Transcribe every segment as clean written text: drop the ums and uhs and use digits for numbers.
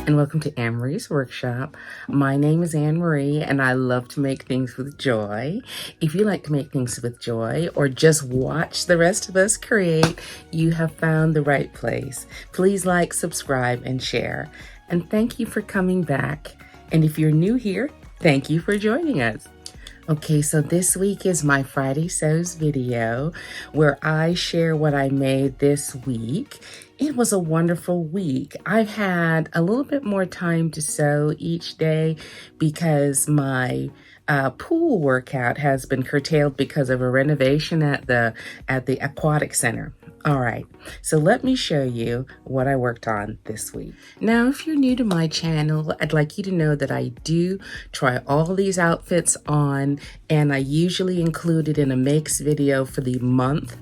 and welcome to Anne Marie's Workshop. My name is Anne Marie and I love to make things with joy. If you like to make things with joy or just watch the rest of us create, you have found the right place. Please like, subscribe, and share. And thank you for coming back. And if you're new here, thank you for joining us. Okay, so this week is my Friday Sews video where I share what I made this week. It was a wonderful week. I've had a little bit more time to sew each day because my pool workout has been curtailed because of a renovation at the aquatic center. All right, so let me show you what I worked on this week. Now, if you're new to my channel, I'd like you to know that I do try all these outfits on, and I usually include it in a makes video for the month.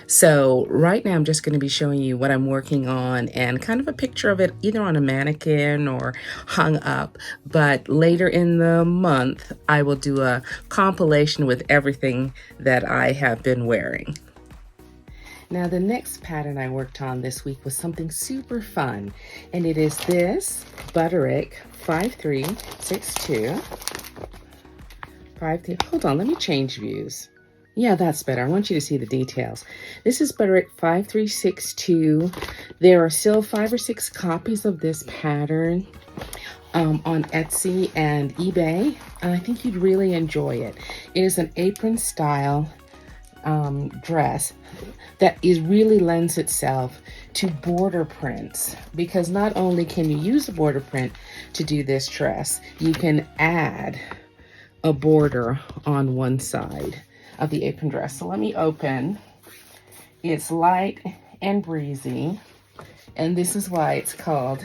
So right now I'm just going to be showing you what I'm working on and kind of a picture of it either on a mannequin or hung up. But later in the month, I will do a compilation with everything that I have been wearing. Now, the next pattern I worked on this week was something super fun, and it is this Butterick 5362. Hold on, let me change views. Yeah, that's better. I want you to see the details. This is Butterick 5362. There are still 5 or 6 copies of this pattern on Etsy and eBay, and I think you'd really enjoy it. It is an apron style dress that really lends itself to border prints, because not only can you use a border print to do this dress, you can add a border on one side of the apron dress. So let me open. It's light and breezy, and this is why it's called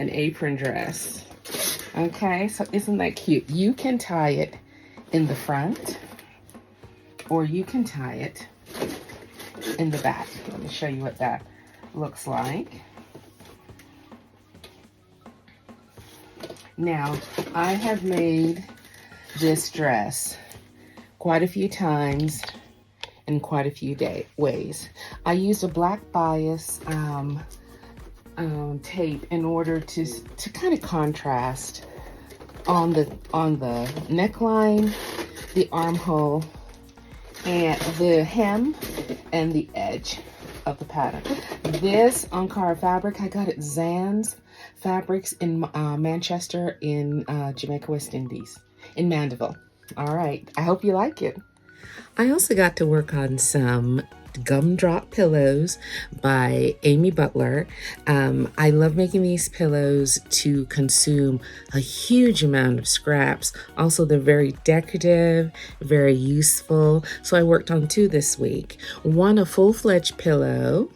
an apron dress. Okay, so isn't that cute? You can tie it in the front, or you can tie it in the back. Let me show you what that looks like. Now, I have made this dress quite a few times in quite a few ways. I used a black bias tape in order to kind of contrast on the neckline, the armhole, and the hem and the edge of the pattern. This Ankara fabric, I got at Zan's Fabrics in Manchester in Jamaica, West Indies, in Mandeville. All right, I hope you like it. I also got to work on some gumdrop pillows by Amy Butler. I love making these pillows to consume a huge amount of scraps. Also, they're very decorative, very useful. So I worked on 2 this week. One, a full-fledged pillow,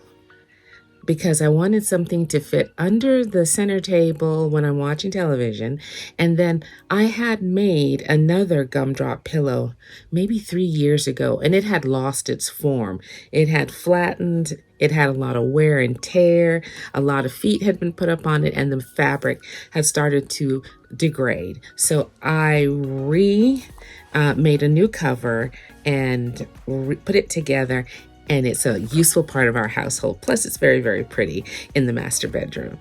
because I wanted something to fit under the center table when I'm watching television. And then I had made another gumdrop pillow maybe 3 years ago, and it had lost its form. It had flattened, it had a lot of wear and tear, a lot of feet had been put up on it, and the fabric had started to degrade. So I made a new cover and put it together, and it's a useful part of our household. Plus, it's very, very pretty in the master bedroom.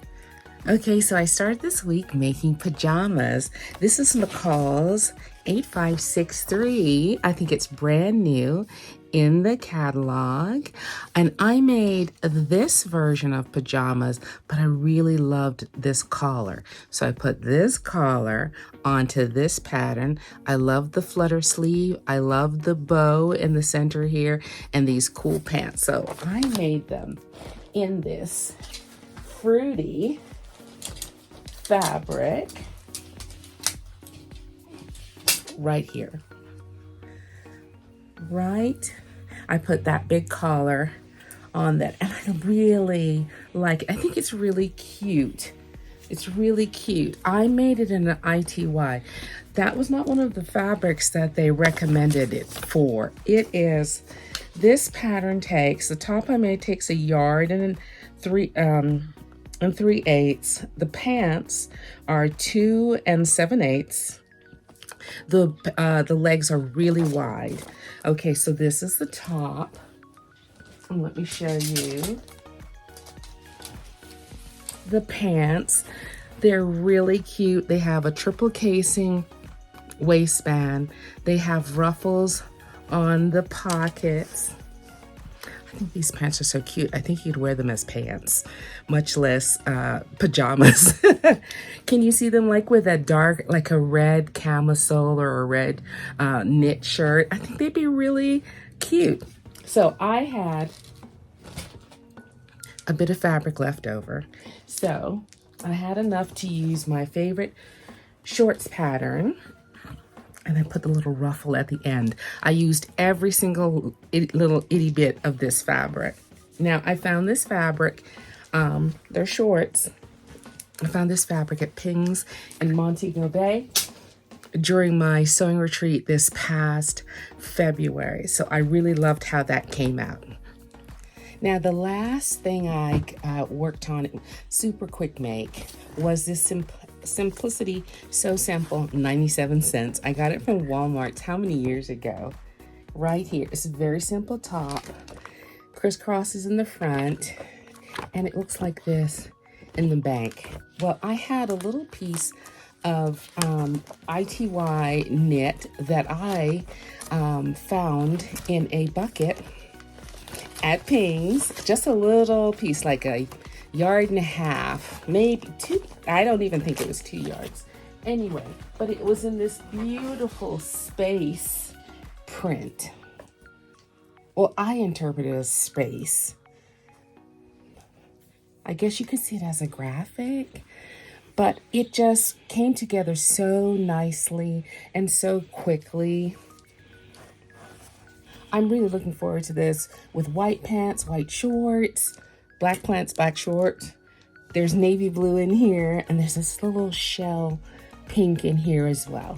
Okay, so I started this week making pajamas. This is McCalls 8563. I think it's brand new in the catalog. And I made this version of pajamas, but I really loved this collar. So I put this collar onto this pattern. I love the flutter sleeve. I love the bow in the center here and these cool pants. So I made them in this fruity fabric right here. Right? I put that big collar on that, and I really like it. I think it's really cute. It's really cute. I made it in an ITY. That was not one of the fabrics that they recommended it for. It is, this pattern takes, the top I made takes 1 yard and 3/8. The pants are 2 7/8. The legs are really wide. Okay, so this is the top. And let me show you. the pants. They're really cute. They have a triple casing waistband. They have ruffles on the pockets. I think these pants are so cute. I think you'd wear them as pants, much less pajamas. Can you see them like with a dark, like a red camisole or a red knit shirt? I think they'd be really cute. So I had a bit of fabric left over. So I had enough to use my favorite shorts pattern. And I put the little ruffle at the end. I used every single little itty bit of this fabric. Now, I found this fabric, they're shorts. I found this fabric at Ping's in Montego Bay during my sewing retreat this past February. So I really loved how that came out. Now, the last thing I worked on, super quick make, was this Simplicity So Simple, 97 cents. I got it from Walmart how many years ago? Right here. It's a very simple top. Crisscrosses in the front. And it looks like this in the back. Well, I had a little piece of ITY knit that I found in a bucket at Ping's. Just a little piece, like a yard and a half, maybe two. I don't even think it was 2 yards. Anyway, but it was in this beautiful space print. Well, I interpret it as space. I guess you could see it as a graphic, but it just came together so nicely and so quickly. I'm really looking forward to this with white pants, white shorts, black pants, black shorts. There's navy blue in here, and there's this little shell pink in here as well.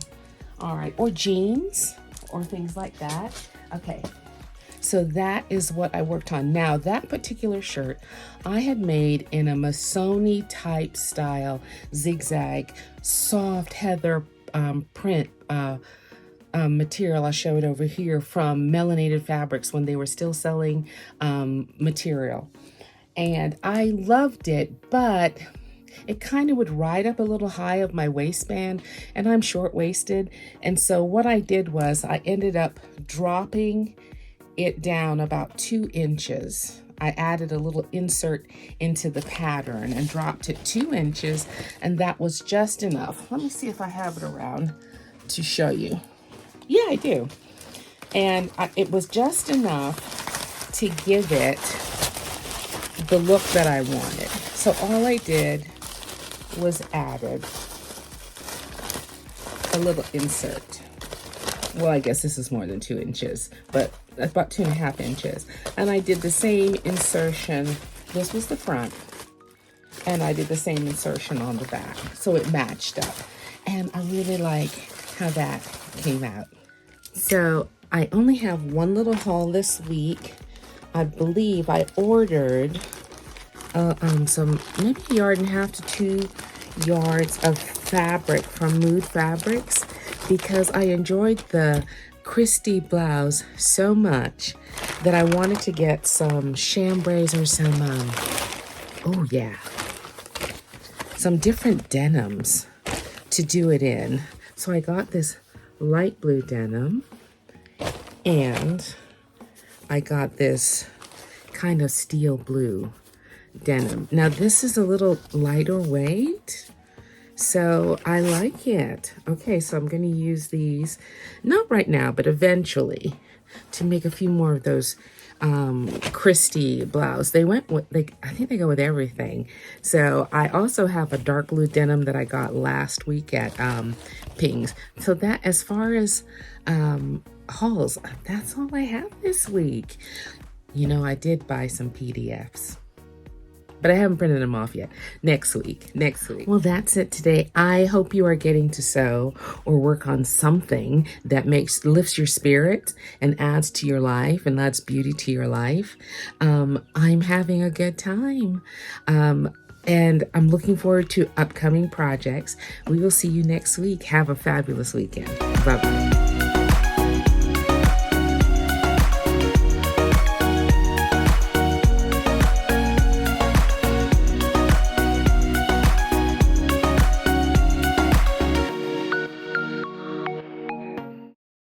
All right, or jeans or things like that. Okay, so that is what I worked on. Now, that particular shirt I had made in a Missoni type style, zigzag, soft heather print material. I showed over here from Melanated Fabrics when they were still selling material. And I loved it, but it kind of would ride up a little high of my waistband, and I'm short-waisted. And so what I did was I ended up dropping it down about 2 inches. I added a little insert into the pattern and dropped it 2 inches, and that was just enough. Let me see if I have it around to show you. Yeah, I do. And it was just enough to give it the look that I wanted. So all I did was added a little insert. Well, I guess this is more than 2 inches, but about 2.5 inches. And I did the same insertion. This was the front, and I did the same insertion on the back, so it matched up. And I really like how that came out. So I only have one little haul this week. I believe I ordered some maybe 1.5 to 2 yards of fabric from Mood Fabrics because I enjoyed the Christie blouse so much that I wanted to get some chambrays or some different denims to do it in. So I got this light blue denim, and I got this kind of steel blue denim. Now this is a little lighter weight, so I like it. Okay, so I'm going to use these, not right now, but eventually, to make a few more of those Christie blouse. They went with, I think they go with everything. So I also have a dark blue denim that I got last week at Ping's. So that, as far as hauls, that's all I have this week. You know, I did buy some PDFs, but I haven't printed them off yet. Next week. Well, that's it today. I hope you are getting to sew or work on something that lifts your spirit and adds to your life and adds beauty to your life. I'm having a good time. And I'm looking forward to upcoming projects. We will see you next week. Have a fabulous weekend. Bye-bye.